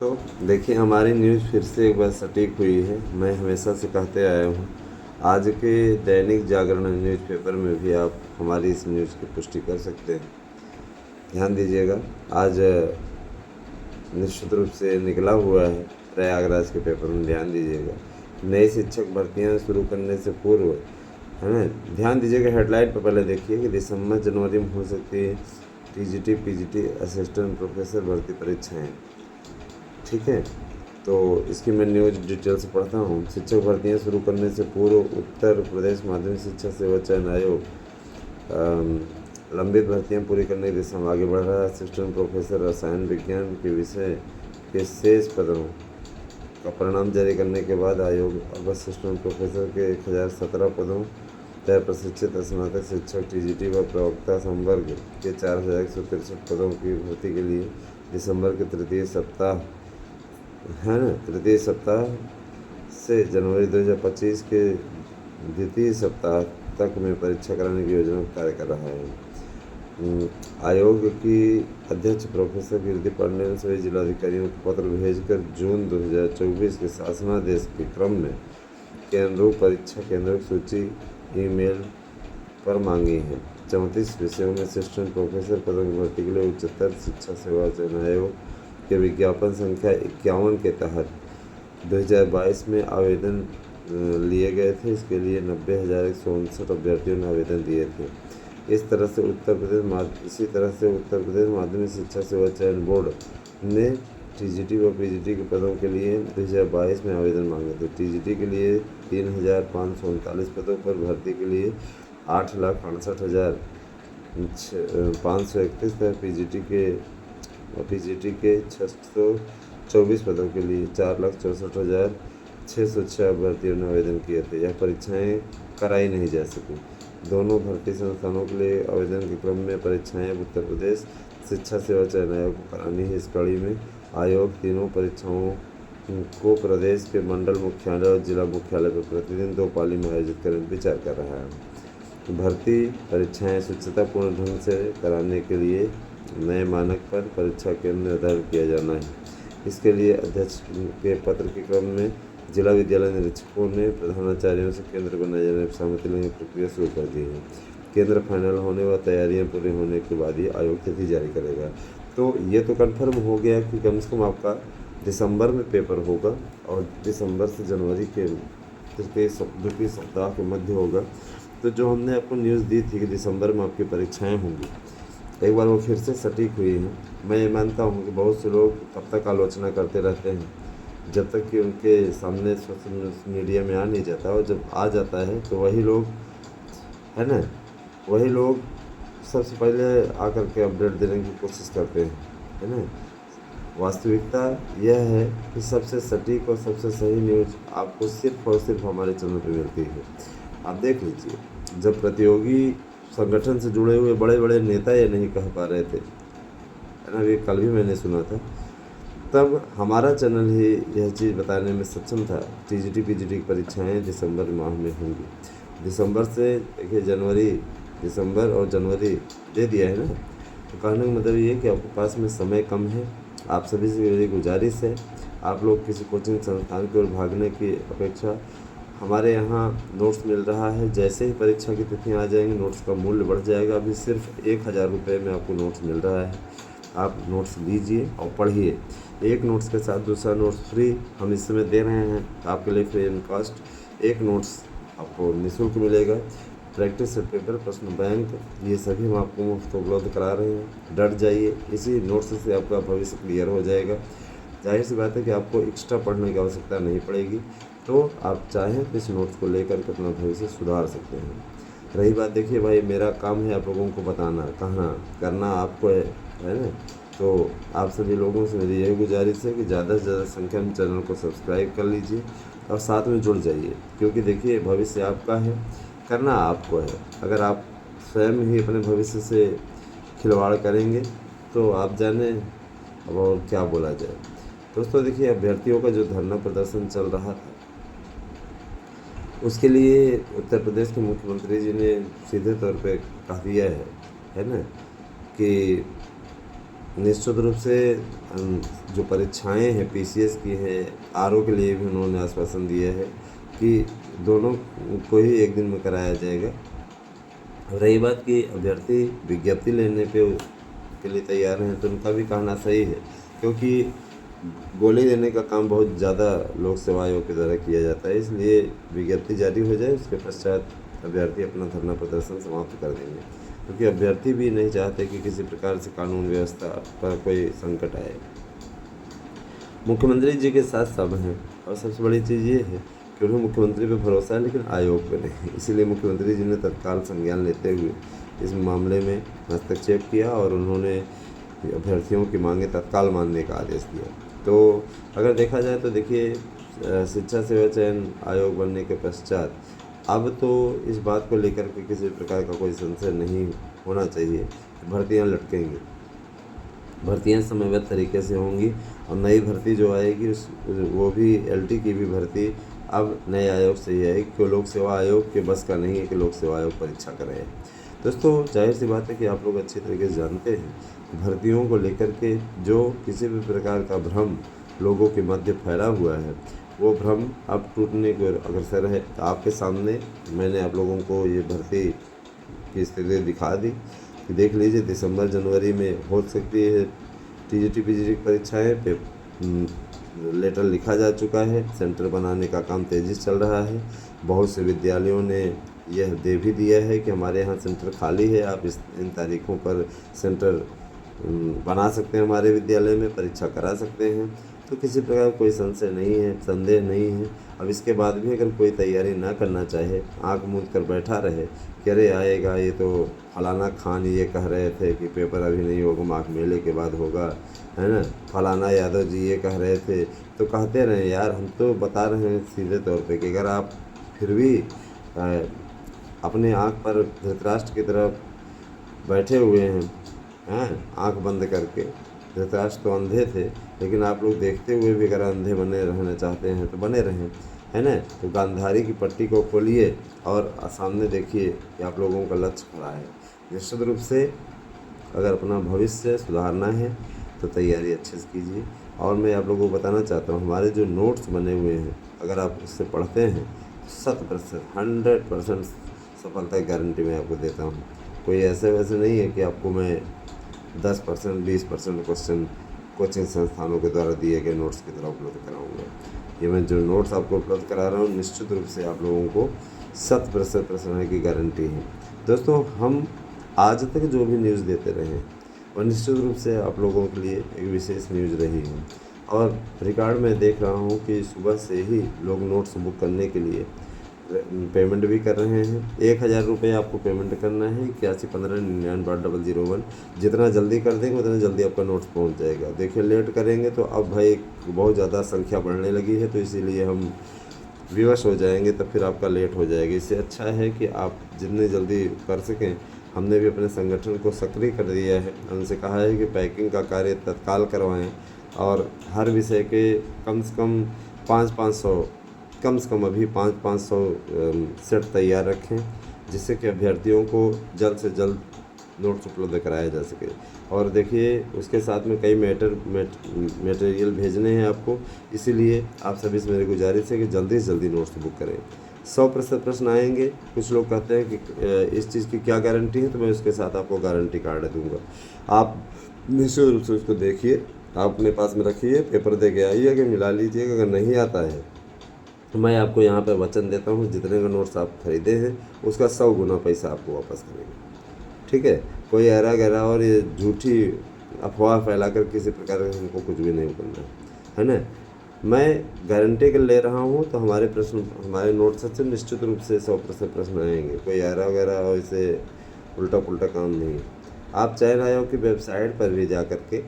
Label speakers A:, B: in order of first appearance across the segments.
A: तो देखिए हमारी न्यूज़ फिर से एक बार सटीक हुई है। मैं हमेशा से कहते आया हूँ। आज के दैनिक जागरण न्यूज़पेपर में भी आप हमारी इस न्यूज़ की पुष्टि कर सकते हैं। ध्यान दीजिएगा, आज निश्चित रूप से निकला हुआ है प्रयागराज के पेपर में। ध्यान दीजिएगा, नई शिक्षक भर्तियाँ शुरू करने से पूर्व, है ना। ध्यान दीजिएगा, हेडलाइन पर पहले देखिए कि दिसंबर जनवरी में हो सकती है टीजीटी पीजीटी असिस्टेंट प्रोफेसर भर्ती परीक्षाएँ। ठीक है, तो इसकी मैं न्यूज़ डिटेल से पढ़ता हूँ। शिक्षक भर्तियाँ शुरू करने से पूर्व उत्तर प्रदेश माध्यमिक शिक्षा सेवा चयन आयोग लंबित भर्तियाँ पूरी करने की दिशा में आगे बढ़ रहा है। असिस्टेंट प्रोफेसर रसायन विज्ञान के विषय के शेष पदों का परिणाम जारी करने के बाद आयोग अब असिस्टेंट प्रोफेसर के 1017 पदों तय प्रशिक्षित स्नातक शिक्षक टीजीटी व प्रवक्ता संवर्ग के 4163 पदों की भर्ती के लिए दिसंबर के तृतीय सप्ताह से जनवरी 2025 के द्वितीय सप्ताह तक में परीक्षा कराने की योजना पर कार्य कर रहा है। आयोग की अध्यक्ष प्रोफेसर कीर्ति पांडेय ने सभी जिलाधिकारियों को पत्र भेजकर जून 2024 के शासनादेश के क्रम में के अनुरूप परीक्षा केंद्रों की सूची ईमेल पर मांगी है। 34 विषयों में असिस्टेंट प्रोफेसर पदों की भर्ती के लिए उच्चतर शिक्षा सेवा चयन आयोग के विज्ञापन संख्या 51 के तहत 2022 में आवेदन लिए गए थे। इसके लिए 90,159 अभ्यर्थियों ने आवेदन दिए थे। इसी तरह से उत्तर प्रदेश माध्यमिक शिक्षा सेवा चयन बोर्ड ने टीजीटी व पीजीटी के पदों के लिए 2022 में आवेदन मांगे थे। टीजीटी के लिए 3,539 पदों पर भर्ती के लिए 8,68,531 है। पीजीटी के 624 पदों के लिए 4,64,606 अभ्यर्थियों ने आवेदन किए थे। यह परीक्षाएं कराई नहीं जा सकी। दोनों भर्ती संस्थानों के लिए आवेदन के क्रम में परीक्षाएं उत्तर प्रदेश शिक्षा सेवा चयन आयोग को करानी है। इस कड़ी में आयोग तीनों परीक्षाओं को प्रदेश के मंडल मुख्यालय और जिला मुख्यालय पर प्रतिदिन 2 पाली में आयोजित करने पर विचार कर रहा है। भर्ती परीक्षाएं शुचितापूर्ण ढंग से कराने के लिए नए मानक पर परीक्षा केंद्र निर्धारित किया जाना है। इसके लिए अध्यक्ष के पत्र के क्रम में जिला विद्यालय निरीक्षकों ने प्रधानाचार्यों से केंद्र बनाए जाने की सहमति लेने की प्रक्रिया शुरू कर दी है। केंद्र फाइनल होने व तैयारियां पूरी होने के बाद ही आयोग तिथि जारी करेगा। तो ये तो कन्फर्म हो गया कि कम से कम आपका दिसंबर में पेपर होगा और दिसंबर से जनवरी के द्वितीय सप्ताह के मध्य होगा। तो जो हमने आपको न्यूज़ दी थी कि दिसंबर में आपकी परीक्षाएं होंगी, एक बार वो फिर से सटीक हुई हैं। मैं ये मानता हूँ कि बहुत से लोग तब तक आलोचना करते रहते हैं जब तक कि उनके सामने सोशल मीडिया में आ नहीं जाता, और जब आ जाता है तो वही लोग, है ना, वही लोग सबसे पहले आकर के अपडेट देने की कोशिश करते हैं, है ना। वास्तविकता यह है कि सबसे सटीक और सबसे सही न्यूज़ आपको सिर्फ और सिर्फ हमारे चैनल पर मिलती है। आप देख लीजिए, जब प्रतियोगी संगठन से जुड़े हुए बड़े बड़े नेता ये नहीं कह पा रहे थे, है ना, ये कल भी मैंने सुना था, तब हमारा चैनल ही यह चीज़ बताने में सक्षम था। टीजीटी पीजीटी की परीक्षाएं दिसंबर माह में होंगी। दिसंबर से देखिए, दिसंबर और जनवरी दे दिया है ना। तो कहने का मतलब ये है कि आपके पास में समय कम है। आप सभी से मेरी गुजारिश है, आप लोग किसी कोचिंग संस्थान की ओर भागने की अपेक्षा हमारे यहाँ नोट्स मिल रहा है। जैसे ही परीक्षा की तिथियाँ आ जाएंगी, नोट्स का मूल्य बढ़ जाएगा। अभी सिर्फ 1,000 रुपये में आपको नोट्स मिल रहा है। आप नोट्स लीजिए और पढ़िए। एक नोट्स के साथ दूसरा नोट्स फ्री हम इस समय दे रहे हैं आपके लिए, फ्री एंड कॉस्ट। एक नोट्स आपको निःशुल्क मिलेगा। प्रैक्टिस सेट पेपर, प्रश्न बैंक, ये सभी हम आपको मुफ्त उपलब्ध करा रहे हैं। डट जाइए, इसी नोट्स से आपका भविष्य क्लियर हो जाएगा। जाहिर सी बात है कि आपको एक्स्ट्रा पढ़ने की आवश्यकता नहीं पड़ेगी। तो आप चाहें तो इस नोट्स को लेकर के अपना भविष्य सुधार सकते हैं। रही बात, देखिए भाई, मेरा काम है आप लोगों को बताना, कहना, करना आपको है ना। तो आप सभी लोगों से मेरी यही गुजारिश है कि ज़्यादा से ज़्यादा संख्या में चैनल को सब्सक्राइब कर लीजिए और साथ में जुड़ जाइए, क्योंकि देखिए भविष्य आपका है, करना आपको है। अगर आप स्वयं ही अपने भविष्य से खिलवाड़ करेंगे तो आप जाने अब और क्या बोला जाए। दोस्तों देखिए, अभ्यर्थियों का जो धरना प्रदर्शन चल रहा था, उसके लिए उत्तर प्रदेश के मुख्यमंत्री जी ने सीधे तौर पे कह दिया है ना, कि निश्चित रूप से जो परीक्षाएं हैं पीसीएस की हैं, आरओ के लिए भी उन्होंने आश्वासन दिया है कि दोनों को ही एक दिन में कराया जाएगा। रही बात कि अभ्यर्थी विज्ञप्ति लेने के लिए तैयार हैं, तो उनका भी कहना सही है, क्योंकि गोली देने का काम बहुत ज़्यादा लोक सेवा आयोग के द्वारा किया जाता है। इसलिए विज्ञप्ति जारी हो जाए, उसके पश्चात अभ्यर्थी अपना धरना प्रदर्शन समाप्त कर देंगे, क्योंकि अभ्यर्थी भी नहीं चाहते कि किसी प्रकार से कानून व्यवस्था पर कोई संकट आए। मुख्यमंत्री जी के साथ सब हैं, और सबसे बड़ी चीज़ ये है कि उन्हें मुख्यमंत्री पे भरोसा है, लेकिन आयोग पे नहीं। इसीलिए मुख्यमंत्री जी ने तत्काल संज्ञान लेते हुए इस मामले में हस्तक्षेप किया और उन्होंने अभ्यर्थियों की मांगें तत्काल मानने का आदेश दिया। तो अगर देखा जाए तो देखिए, शिक्षा सेवा चयन आयोग बनने के पश्चात अब तो इस बात को लेकर के किसी प्रकार का कोई संशय नहीं होना चाहिए। भर्तियां लटकेंगी, भर्तियां समयबद्ध तरीके से होंगी, और नई भर्ती जो आएगी वो भी एलटी की भी भर्ती अब नए आयोग से ही आएगी, क्योंकि लोक सेवा आयोग के बस का नहीं है कि लोक सेवा आयोग परीक्षा करे। दोस्तों, जाहिर सी बात है कि आप लोग अच्छी तरीके से जानते हैं भर्तियों को लेकर के जो किसी भी प्रकार का भ्रम लोगों के मध्य फैला हुआ है, वो भ्रम अब टूटने को अग्रसर है। तो आपके सामने मैंने आप लोगों को ये भर्ती की स्थिति दिखा दी कि देख लीजिए, दिसंबर जनवरी में हो सकती है टीजीटी पीजीटी की परीक्षाएँ पे लेटर लिखा जा चुका है। सेंटर बनाने का काम तेज़ी से चल रहा है। बहुत से विद्यालयों ने यह दे भी दिया है कि हमारे यहाँ सेंटर खाली है, आप इन तारीखों पर सेंटर बना सकते हैं, हमारे विद्यालय में परीक्षा करा सकते हैं। तो किसी प्रकार कोई संशय नहीं है, संदेह नहीं है। अब इसके बाद भी अगर कोई तैयारी ना करना चाहे, आँख मूंद कर बैठा रहे कि अरे आएगा, ये तो फलाना खान ये कह रहे थे कि पेपर अभी नहीं होगा, माघ मेले के बाद होगा, है ना, फलाना यादव जी ये कह रहे थे, तो कहते रहे यार। हम तो बता रहे हैं सीधे तौर पे कि अगर आप फिर भी अपने आँख पर धृतराष्ट्र की तरफ बैठे हुए हैं, आँख बंद करके। धृतराष्ट्र तो अंधे थे, लेकिन आप लोग देखते हुए भी अगर अंधे बने रहना चाहते हैं तो बने रहें, है ना। तो गांधारी की पट्टी को खोलिए और सामने देखिए कि आप लोगों का लक्ष्य खड़ा है। निश्चित रूप से अगर अपना भविष्य सुधारना है तो तैयारी अच्छे से कीजिए। और मैं आप लोगों को बताना चाहता हूँ, हमारे जो नोट्स बने हुए हैं, अगर आप उससे पढ़ते हैं तो 100% सफलता की गारंटी मैं आपको देता हूँ। कोई ऐसे वैसे नहीं है कि आपको मैं 10% 20% क्वेश्चन कोचिंग संस्थानों के द्वारा दिए गए नोट्स की तरह उपलब्ध कराऊंगा। ये मैं जो नोट्स आपको उपलब्ध करा रहा हूँ, निश्चित रूप से आप लोगों को 100% प्रश्न की गारंटी है। दोस्तों, हम आज तक जो भी न्यूज़ देते रहे हैं और निश्चित रूप से आप लोगों के लिए एक विशेष न्यूज़ रही है। और रिकॉर्ड में देख रहा हूँ कि सुबह से ही लोग नोट्स बुक करने के लिए पेमेंट भी कर रहे हैं। 1000 रुपये आपको पेमेंट करना है, 8115998001। जितना जल्दी कर देंगे उतना जल्दी आपका नोट्स पहुंच जाएगा। देखिए, लेट करेंगे तो अब भाई बहुत ज़्यादा संख्या बढ़ने लगी है, तो इसीलिए हम विवश हो जाएंगे, तो फिर आपका लेट हो जाएगा। इससे अच्छा है कि आप जितनी जल्दी कर सकें। हमने भी अपने संगठन को सक्रिय कर दिया है, उनसे कहा है कि पैकिंग का कार्य तत्काल करवाएँ और हर विषय के कम से कम 500 कम से कम अभी 500 सेट तैयार रखें, जिससे कि अभ्यर्थियों को जल्द से जल्द नोट्स उपलब्ध कराया जा सके। और देखिए, उसके साथ में कई मटेरियल भेजने हैं आपको, इसीलिए आप सभी से मेरी गुजारिश है कि जल्दी से जल्दी नोट्स बुक करें। 100% प्रश्न आएंगे। कुछ लोग कहते हैं कि इस चीज़ की क्या गारंटी है, तो मैं उसके साथ आपको गारंटी कार्ड दूंगा। आप निश्चित रूप से उसको देखिए, आप अपने पास में रखिए, पेपर दे के आइए, कि मिला लीजिएगा। अगर नहीं आता है तो मैं आपको यहाँ पे वचन देता हूँ, जितने का नोट्स आप खरीदे हैं उसका 100 गुना पैसा आपको वापस करेंगे। ठीक है, कोई ऐरा गहरा और ये झूठी अफवाह फैलाकर किसी प्रकार का हमको कुछ भी नहीं करना है ना। मैं गारंटी कर ले रहा हूँ, तो हमारे नोट्स से निश्चित रूप से 100% प्रश्न आएंगे। कोई ऐरा वगैरह और इसे उल्टा पुल्टा काम नहीं। आप चयन आयोग की वेबसाइट पर भी जा कर के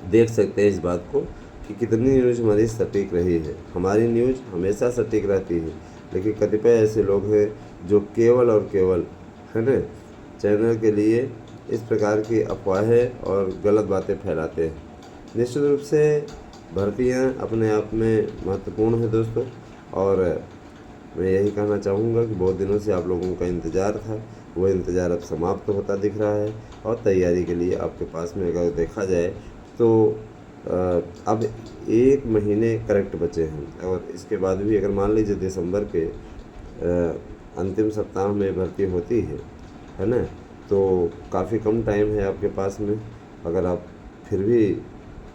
A: देख सकते हैं इस बात को कि कितनी न्यूज़ हमारी सटीक रही है। हमारी न्यूज़ हमेशा सटीक रहती है, लेकिन कतिपय ऐसे लोग हैं जो केवल और केवल, है ना, चैनल के लिए इस प्रकार की अफवाहें और गलत बातें फैलाते हैं। निश्चित रूप से भर्तियां अपने आप में महत्वपूर्ण है दोस्तों, और मैं यही कहना चाहूँगा कि बहुत दिनों से आप लोगों का इंतज़ार था, वो इंतज़ार अब समाप्त होता दिख रहा है और तैयारी के लिए आपके पास में अगर देखा जाए तो अब 1 महीने करेक्ट बचे हैं। और इसके बाद भी अगर मान लीजिए दिसंबर के अंतिम सप्ताह में भर्ती होती है ना, तो काफ़ी कम टाइम है आपके पास में। अगर आप फिर भी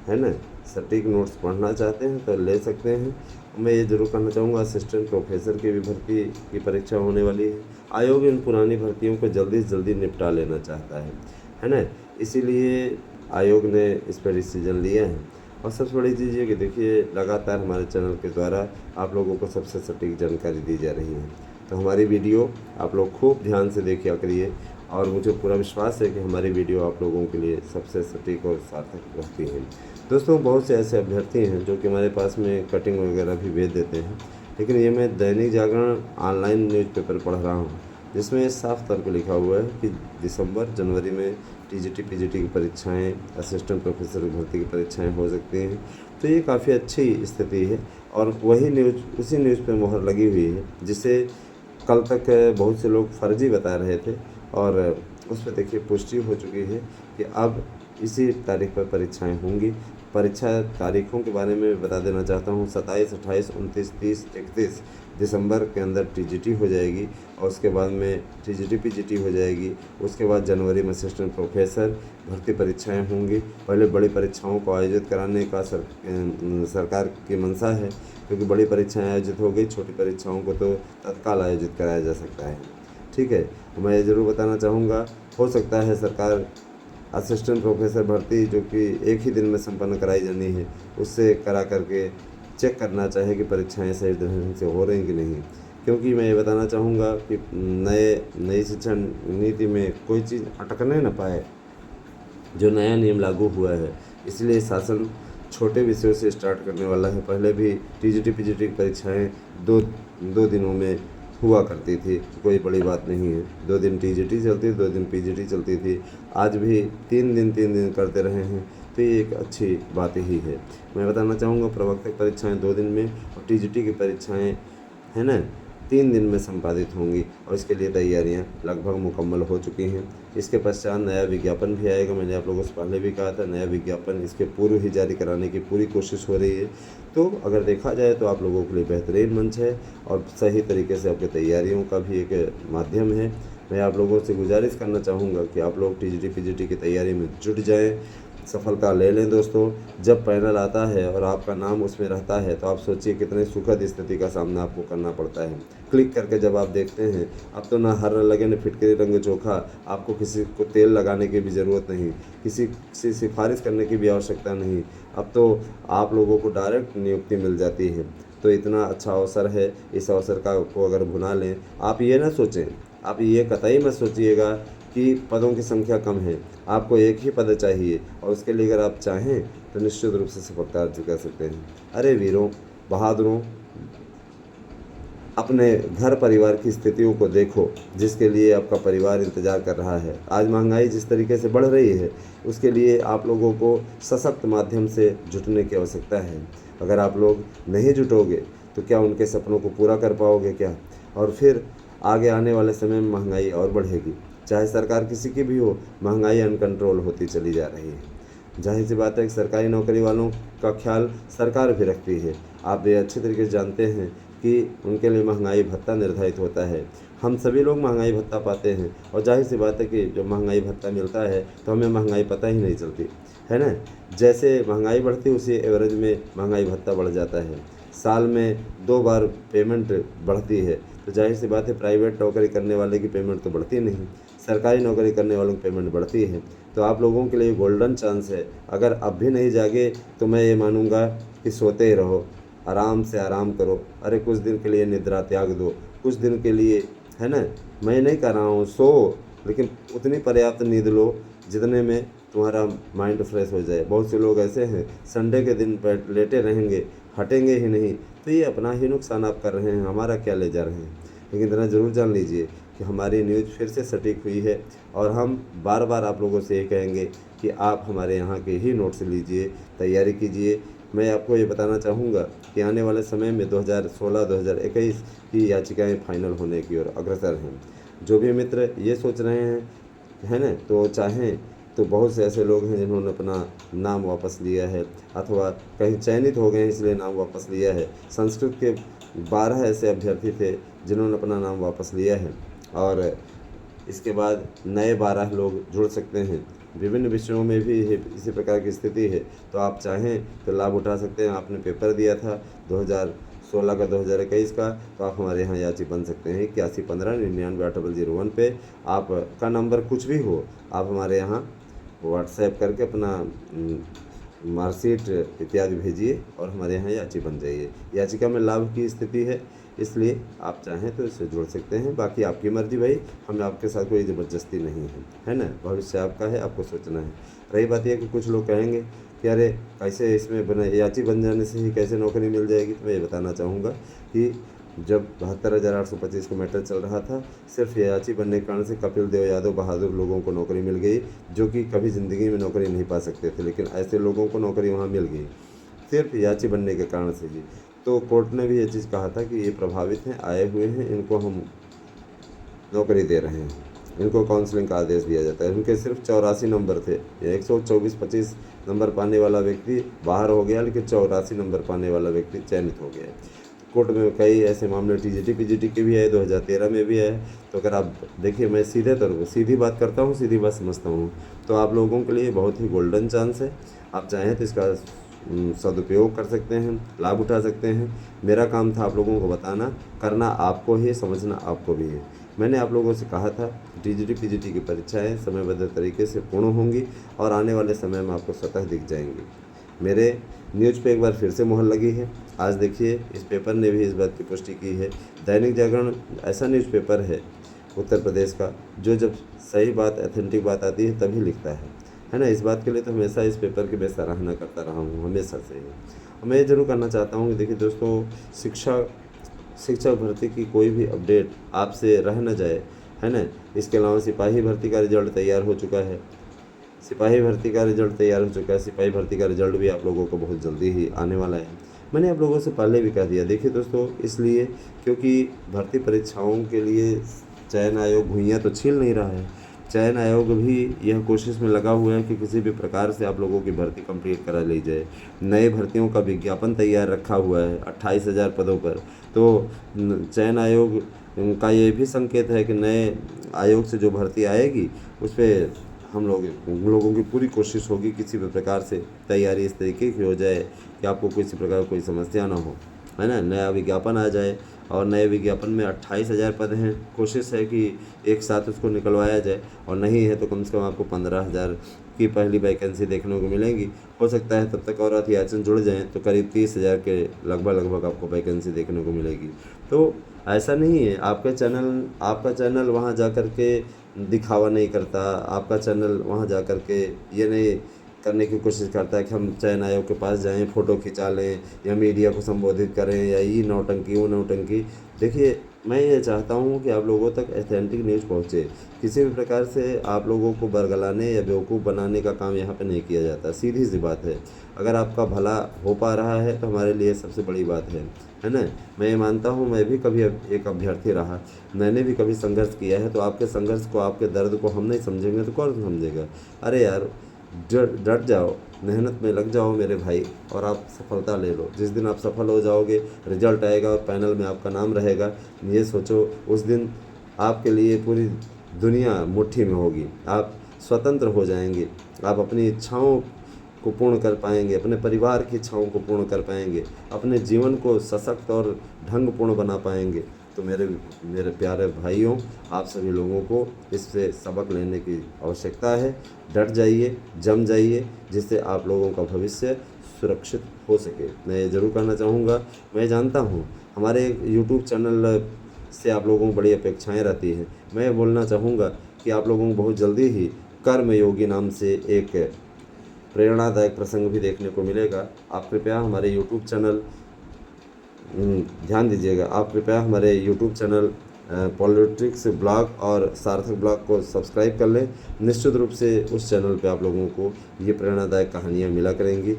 A: है ना सटीक नोट्स पढ़ना चाहते हैं तो ले सकते हैं। मैं ये ज़रूर कहना चाहूँगा, असिस्टेंट प्रोफेसर की भी भर्ती की परीक्षा होने वाली है। आयोग इन पुरानी भर्तियों को जल्दी से जल्दी निपटा लेना चाहता है ना, इसीलिए आयोग ने इस पर डिसीजन लिया है। और सबसे बड़ी चीज़ ये कि देखिए लगातार हमारे चैनल के द्वारा आप लोगों को सबसे सटीक जानकारी दी जा रही है, तो हमारी वीडियो आप लोग खूब ध्यान से देखिया करिए। और मुझे पूरा विश्वास है कि हमारी वीडियो आप लोगों के लिए सबसे सटीक और सार्थक रहती है। दोस्तों, बहुत से ऐसे अभ्यर्थी हैं जो कि हमारे पास में कटिंग वगैरह भी भेज देते हैं, लेकिन ये मैं दैनिक जागरण ऑनलाइन न्यूज़पेपर पढ़ रहा हूँ, जिसमें साफ तौर पर लिखा हुआ है कि दिसंबर जनवरी में टीजीटी पीजीटी की परीक्षाएं, असिस्टेंट प्रोफेसर की भर्ती की परीक्षाएं हो सकती हैं। तो ये काफ़ी अच्छी स्थिति है और वही न्यूज़ उसी न्यूज़ पे मोहर लगी हुई है, जिसे कल तक बहुत से लोग फर्जी बता रहे थे और उस पर देखिए पुष्टि हो चुकी है कि अब इसी तारीख पर परीक्षाएं होंगी। परीक्षा तारीखों के बारे में बता देना चाहता हूँ, 27, 28, 29, 30, 31 दिसंबर के अंदर टीजीटी हो जाएगी और उसके बाद में टीजीटी पीजीटी हो जाएगी। उसके बाद जनवरी में असिस्टेंट प्रोफेसर भर्ती परीक्षाएं होंगी। पहले बड़ी परीक्षाओं को आयोजित कराने का सरकार की मंशा है, क्योंकि बड़ी परीक्षाएं आयोजित हो गई, छोटी परीक्षाओं को तो तत्काल आयोजित कराया जा सकता है। ठीक है, मैं ये ज़रूर बताना चाहूँगा, हो सकता है सरकार असिस्टेंट प्रोफेसर भर्ती जो कि एक ही दिन में संपन्न कराई जानी है, उससे करा करके चेक करना चाहे कि परीक्षाएं सही ढंग से हो रही कि नहीं। क्योंकि मैं ये बताना चाहूँगा कि नई शिक्षा नीति में कोई चीज़ अटकने न पाए, जो नया नियम लागू हुआ है, इसलिए शासन छोटे विषयों से स्टार्ट करने वाला है। पहले भी टीजीटी पीजीटी की परीक्षाएँ दो दिनों में हुआ करती थी, कोई बड़ी बात नहीं है। 2 दिन टीजीटी चलती, 2 दिन पीजीटी चलती थी। आज भी 3 दिन करते रहे हैं, तो ये एक अच्छी बात ही है। मैं बताना चाहूँगा, प्रवक्ता परीक्षाएं 2 दिन में और टीजीटी की परीक्षाएं है ना 3 दिन में संपादित होंगी और इसके लिए तैयारियां लगभग मुकम्मल हो चुकी हैं। इसके पश्चात नया विज्ञापन भी आएगा। मैंने आप लोगों से पहले भी कहा था, नया विज्ञापन इसके पूर्व ही जारी कराने की पूरी कोशिश हो रही है। तो अगर देखा जाए तो आप लोगों के लिए बेहतरीन मंच है और सही तरीके से आपकी तैयारियों का भी एक माध्यम है। मैं आप लोगों से गुजारिश करना चाहूँगा कि आप लोग टीजीटी पीजीटी की तैयारी में जुट जाएं, सफलता ले लें। दोस्तों, जब पैनल आता है और आपका नाम उसमें रहता है तो आप सोचिए कितने सुखद स्थिति का सामना आपको करना पड़ता है। क्लिक करके जब आप देखते हैं, अब तो ना हर लगे न फिटकरी रंग चोखा, आपको किसी को तेल लगाने की भी ज़रूरत नहीं, किसी से सिफारिश करने की भी आवश्यकता नहीं। अब तो आप लोगों को डायरेक्ट नियुक्ति मिल जाती है। तो इतना अच्छा अवसर है, इस अवसर को अगर भुना लें, आप ये ना सोचें, आप ये कतई मत सोचिएगा कि पदों की संख्या कम है। आपको एक ही पद चाहिए और उसके लिए अगर आप चाहें तो निश्चित रूप से सफलता अर्जित कर सकते हैं। अरे वीरों, बहादुरों, अपने घर परिवार की स्थितियों को देखो, जिसके लिए आपका परिवार इंतज़ार कर रहा है। आज महंगाई जिस तरीके से बढ़ रही है, उसके लिए आप लोगों को सशक्त माध्यम से जुटने की आवश्यकता है। अगर आप लोग नहीं जुटोगे तो क्या उनके सपनों को पूरा कर पाओगे क्या? और फिर आगे आने वाले समय में महंगाई और बढ़ेगी। चाहे सरकार किसी की भी हो, महंगाई अनकंट्रोल होती चली जा रही है। जाहिर सी बात है कि सरकारी नौकरी वालों का ख्याल सरकार भी रखती है। आप ये अच्छी तरीके से जानते हैं कि उनके लिए महंगाई भत्ता निर्धारित होता है। हम सभी लोग महंगाई भत्ता पाते हैं और जाहिर सी बात है कि जब महंगाई भत्ता मिलता है तो हमें महंगाई पता ही नहीं चलती, है ना। जैसे महंगाई बढ़ती है उसी एवरेज में महंगाई भत्ता बढ़ जाता है। साल में 2 बार पेमेंट बढ़ती है, तो जाहिर सी बात है प्राइवेट नौकरी करने वाले की पेमेंट तो बढ़ती नहीं, सरकारी नौकरी करने वालों की पेमेंट बढ़ती है। तो आप लोगों के लिए गोल्डन चांस है। अगर अब भी नहीं जागे तो मैं ये मानूंगा कि सोते ही रहो, आराम से आराम करो। अरे कुछ दिन के लिए निद्रा त्याग दो, कुछ दिन के लिए, है ना। मैं नहीं कह रहा हूँ सो, लेकिन उतनी पर्याप्त नींद लो जितने में तुम्हारा माइंड फ्रेश हो जाए। बहुत से लोग ऐसे हैं संडे के दिन लेटे रहेंगे, हटेंगे ही नहीं, तो ये अपना ही नुकसान आप कर रहे हैं, हमारा क्या ले जा रहे हैं। लेकिन इतना ज़रूर जान लीजिए कि हमारी न्यूज़ फिर से सटीक हुई है और हम बार बार आप लोगों से ये कहेंगे कि आप हमारे यहाँ के ही नोट्स लीजिए, तैयारी कीजिए। मैं आपको ये बताना चाहूँगा कि आने वाले समय में 2016-2021 की याचिकाएं फाइनल होने की ओर अग्रसर हैं। जो भी मित्र ये सोच रहे हैं, है ना, तो चाहें तो बहुत से ऐसे लोग हैं जिन्होंने अपना नाम वापस लिया है, अथवा कहीं चयनित हो गए हैं इसलिए नाम वापस लिया है। संस्कृत के 12 ऐसे अभ्यर्थी थे जिन्होंने अपना नाम वापस लिया है, और इसके बाद नए 12 लोग जुड़ सकते हैं। विभिन्न विषयों में भी इसी प्रकार की स्थिति है, तो आप चाहें तो लाभ उठा सकते हैं। आपने पेपर दिया था 2016 का 2021 का, तो आप हमारे यहाँ याची बन सकते हैं 8115998001 पे। आपका नंबर कुछ भी हो, आप हमारे यहाँ व्हाट्सएप करके अपना मार्कशीट इत्यादि भेजिए और हमारे यहाँ याची बन जाइए। याचिका में लाभ की स्थिति है, इसलिए आप चाहें तो इससे जुड़ सकते हैं। बाकी आपकी मर्जी भाई, हमें आपके साथ कोई ज़बरदस्ती नहीं है ना। भविष्य आपका है, आपको सोचना है। रही बात यह कि कुछ लोग कहेंगे कि अरे कैसे इसमें याची बन जाने से ही कैसे नौकरी मिल जाएगी, तो मैं ये बताना चाहूँगा कि जब 72,825 का मैटर चल रहा था, सिर्फ याची बनने के कारण से कपिल देव यादव बहादुर लोगों को नौकरी मिल गई, जो कि कभी ज़िंदगी में नौकरी नहीं पा सकते थे, लेकिन ऐसे लोगों को नौकरी वहाँ मिल गई सिर्फ याची बनने के कारण से ही। तो कोर्ट ने भी ये चीज़ कहा था कि ये प्रभावित हैं, आए हुए हैं, इनको हम नौकरी दे रहे हैं, इनको काउंसलिंग का आदेश दिया जाता है। उनके सिर्फ 84 नंबर थे। 124-25 नंबर पाने वाला व्यक्ति बाहर हो गया, लेकिन 84 नंबर पाने वाला व्यक्ति चयनित हो गया। कोर्ट में कई ऐसे मामले टीजीटी पीजीटी के भी आए, 2013 में भी आए। तो अगर आप देखिए, मैं सीधी बात करता हूँ, सीधी बात समझता हूँ, तो आप लोगों के लिए बहुत ही गोल्डन चांस है। आप चाहें तो इसका सदुपयोग कर सकते हैं, लाभ उठा सकते हैं। मेरा काम था आप लोगों को बताना, करना आपको ही, समझना आपको भी है। मैंने आप लोगों से कहा था टीजीटी पीजीटी की परीक्षाएं समयबद्ध तरीके से पूर्ण होंगी और आने वाले समय में आपको स्वतः दिख जाएंगी। मेरे न्यूज़ पे एक बार फिर से मोहर लगी है। आज देखिए, इस पेपर ने भी इस बात की पुष्टि की है। दैनिक जागरण ऐसा न्यूज़पेपर है उत्तर प्रदेश का, जो जब सही बात, ऑथेंटिक बात आती है तभी लिखता है ना। इस बात के लिए तो हमेशा इस पेपर की मैं सराहना करता रहा हूँ, हमेशा से ही। मैं ये जरूर करना चाहता हूँ कि देखिए दोस्तों, शिक्षक भर्ती की कोई भी अपडेट आपसे रह न जाए, है ना। इसके अलावा सिपाही भर्ती का रिजल्ट तैयार हो चुका है। सिपाही भर्ती का रिजल्ट भी आप लोगों को बहुत जल्दी ही आने वाला है। मैंने आप लोगों से पहले भी कह दिया। देखिए दोस्तों, इसलिए क्योंकि भर्ती परीक्षाओं के लिए चयन आयोग भुइयाँ तो छील नहीं रहा है। चयन आयोग भी यह कोशिश में लगा हुआ है कि किसी भी प्रकार से आप लोगों की भर्ती कंप्लीट करा ली जाए। नए भर्तियों का विज्ञापन तैयार रखा हुआ है 28,000 पदों पर। तो चयन आयोग का ये भी संकेत है कि नए आयोग से जो भर्ती आएगी उस पर हम लोगों की पूरी कोशिश होगी किसी भी प्रकार से तैयारी इस तरीके की हो जाए कि आपको किसी प्रकार कोई समस्या ना हो, है ना। नया विज्ञापन आ जाए और नए विज्ञापन में 28,000 पद हैं। कोशिश है कि एक साथ उसको निकलवाया जाए, और नहीं है तो कम से कम आपको 15,000 की पहली वैकेंसी देखने को मिलेगी। हो सकता है तब तक और अध्याचन जुड़ जाएँ तो करीब 30,000 के लगभग आपको वैकेंसी देखने को मिलेगी। तो ऐसा नहीं है, आपका चैनल वहाँ जा कर के दिखावा नहीं करता। आपका चैनल वहाँ जा कर के ये नहीं करने की कोशिश करता है कि हम चयन आयोग के पास जाएं, फ़ोटो खिंचा लें या मीडिया को संबोधित करें या ये नौटंकी वो नौटंकी। देखिए, मैं ये चाहता हूँ कि आप लोगों तक ऑथेंटिक न्यूज़ पहुँचे। किसी भी प्रकार से आप लोगों को बरगलाने या बेवकूफ़ बनाने का काम यहाँ पे नहीं किया जाता। सीधी सी बात है। अगर आपका भला हो पा रहा है तो हमारे लिए सबसे बड़ी बात है ना। मैं ये मानता हूँ, मैं भी कभी एक अभ्यर्थी रहा, मैंने भी कभी संघर्ष किया है। तो आपके संघर्ष को, आपके दर्द को हम नहीं समझेंगे तो कौन समझेगा। अरे यार, डट जाओ, मेहनत में लग जाओ मेरे भाई, और आप सफलता ले लो। जिस दिन आप सफल हो जाओगे, रिजल्ट आएगा और पैनल में आपका नाम रहेगा, ये सोचो उस दिन आपके लिए पूरी दुनिया मुट्ठी में होगी। आप स्वतंत्र हो जाएंगे, आप अपनी इच्छाओं को पूर्ण कर पाएंगे, अपने परिवार की इच्छाओं को पूर्ण कर पाएंगे, अपने जीवन को सशक्त और ढंगपूर्ण बना पाएंगे। तो मेरे प्यारे भाइयों, आप सभी लोगों को इससे सबक लेने की आवश्यकता है। डट जाइए, जम जाइए, जिससे आप लोगों का भविष्य सुरक्षित हो सके। मैं ये ज़रूर कहना चाहूँगा, मैं जानता हूँ हमारे यूट्यूब चैनल से आप लोगों को बड़ी अपेक्षाएं रहती हैं। मैं बोलना चाहूँगा कि आप लोगों को बहुत जल्दी ही कर्मयोगी नाम से एक प्रेरणादायक प्रसंग भी देखने को मिलेगा। आप कृपया हमारे यूट्यूब चैनल ध्यान दीजिएगा, आप कृपया हमारे यूट्यूब चैनल पॉलिटिक्स ब्लॉग और सार्थक ब्लॉग को सब्सक्राइब कर लें। निश्चित रूप से उस चैनल पे आप लोगों को ये प्रेरणादायक कहानियाँ मिला करेंगी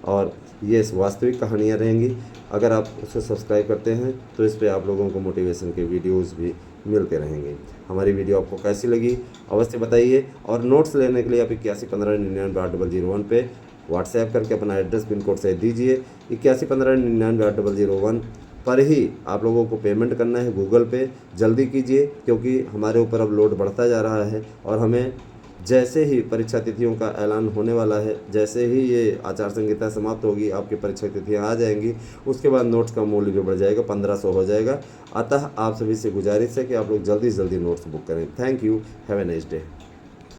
A: और ये वास्तविक कहानियाँ रहेंगी। अगर आप उसे सब्सक्राइब करते हैं तो इस पे आप लोगों को मोटिवेशन के वीडियोस भी मिलते रहेंगे। हमारी वीडियो आपको कैसी लगी अवश्य बताइए, और नोट्स लेने के लिए आप 8115998001 पे व्हाट्सएप करके अपना एड्रेस पिन कोड से दीजिए। 8115998001 पर ही आप लोगों को पेमेंट करना है गूगल पे। जल्दी कीजिए क्योंकि हमारे ऊपर अब लोड बढ़ता जा रहा है, और हमें जैसे ही परीक्षा तिथियों का ऐलान होने वाला है, जैसे ही ये आचार संहिता समाप्त होगी, आपकी परीक्षा तिथियां आ जाएंगी, उसके बाद नोट्स का मूल्य भी बढ़ जाएगा, 1500 हो जाएगा। अतः आप सभी से गुजारिश है कि आप लोग जल्दी से जल्दी नोट्स बुक करें। Thank you, have a nice day.